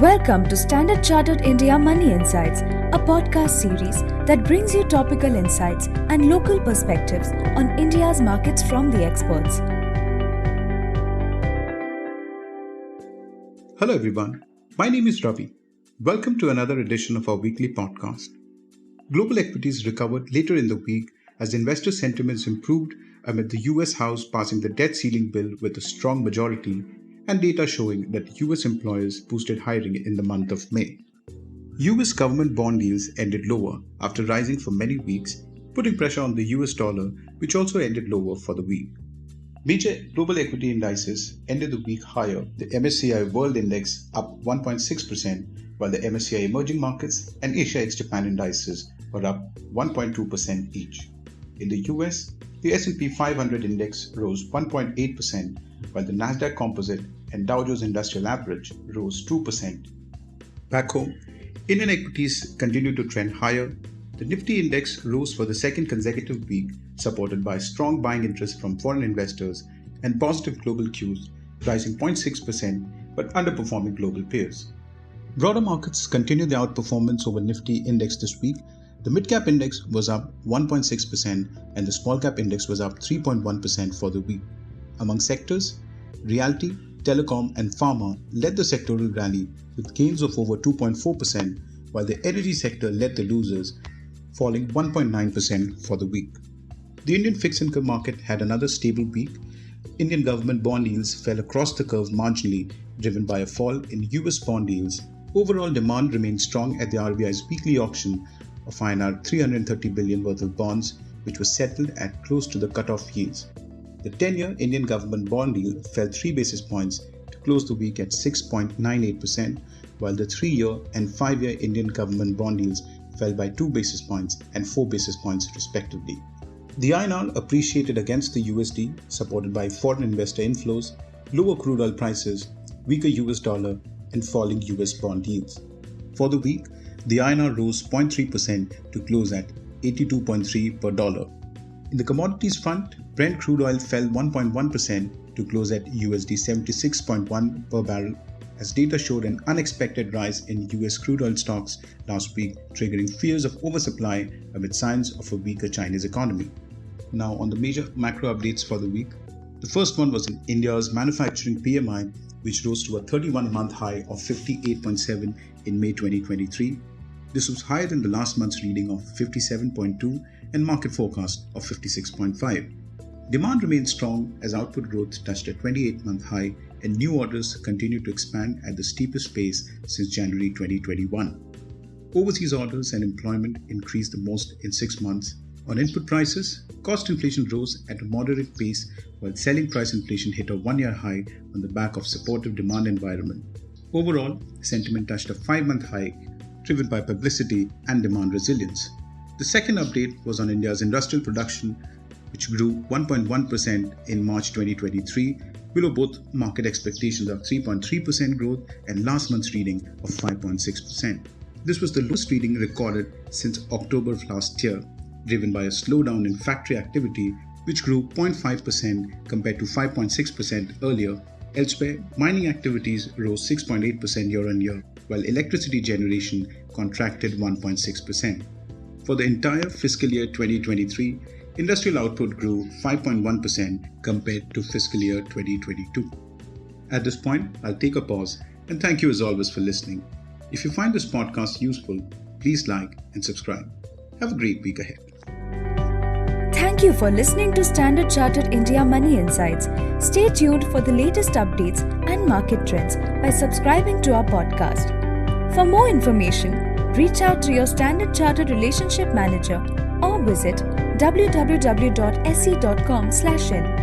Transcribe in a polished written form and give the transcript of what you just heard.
Welcome to Standard Chartered India Money Insights, a podcast series that brings you topical insights and local perspectives on India's markets from the experts. Hello everyone, my name is Ravi. Welcome to another edition of our weekly podcast. Global equities recovered later in the week as investor sentiments improved amid the US House passing the debt ceiling bill with a strong majority and data showing that US employers boosted hiring in the month of May. US government bond yields ended lower after rising for many weeks, putting pressure on the US dollar, which also ended lower for the week. Major global equity indices ended the week higher, the MSCI World Index up 1.6%, while the MSCI Emerging Markets and Asia ex-Japan indices were up 1.2% each. In the US, the S&P 500 index rose 1.8%, while the Nasdaq Composite and Dow Jones Industrial Average rose 2%. Back home, Indian equities continued to trend higher. The Nifty index rose for the second consecutive week, supported by strong buying interest from foreign investors and positive global cues, rising 0.6% but underperforming global peers. Broader markets continued their outperformance over Nifty index this week. The mid-cap index was up 1.6% and the small-cap index was up 3.1% for the week. Among sectors, realty, telecom and pharma led the sectoral rally with gains of over 2.4%, while the energy sector led the losers, falling 1.9% for the week. The Indian fixed income market had another stable week. Indian government bond yields fell across the curve marginally, driven by a fall in US bond yields. Overall demand remained strong at the RBI's weekly auction of INR 330 billion worth of bonds, which was settled at close to the cutoff yields. The 10-year Indian government bond yield fell 3 basis points to close the week at 6.98%, while the 3-year and 5-year Indian government bond yields fell by 2 basis points and 4 basis points respectively. The INR appreciated against the USD, supported by foreign investor inflows, lower crude oil prices, weaker US dollar, and falling US bond yields. For the week, the INR rose 0.3% to close at 82.3 per dollar. In the commodities front, Brent crude oil fell 1.1% to close at USD 76.1 per barrel, as data showed an unexpected rise in US crude oil stocks last week, triggering fears of oversupply amid signs of a weaker Chinese economy. Now on the major macro updates for the week. The first one was in India's manufacturing PMI, which rose to a 31-month high of 58.7 in May 2023. This was higher than the last month's reading of 57.2 and market forecast of 56.5. Demand remained strong as output growth touched a 28-month high and new orders continued to expand at the steepest pace since January 2021. Overseas orders and employment increased the most in 6 months. On input prices, cost inflation rose at a moderate pace while selling price inflation hit a 1-year high on the back of supportive demand environment. Overall, sentiment touched a 5-month high driven by publicity and demand resilience. The second update was on India's industrial production, which grew 1.1% in March 2023, below both market expectations of 3.3% growth and last month's reading of 5.6%. This was the lowest reading recorded since October of last year, driven by a slowdown in factory activity, which grew 0.5% compared to 5.6% earlier. Elsewhere, mining activities rose 6.8% year-on-year, while electricity generation contracted 1.6%. For the entire fiscal year 2023, industrial output grew 5.1% compared to fiscal year 2022. At this point, I'll take a pause and thank you as always for listening. If you find this podcast useful, please like and subscribe. Have a great week ahead. Thank you for listening to Standard Chartered India Money Insights. Stay tuned for the latest updates and market trends by subscribing to our podcast. For more information, reach out to your Standard Chartered Relationship Manager or visit www.se.com/in.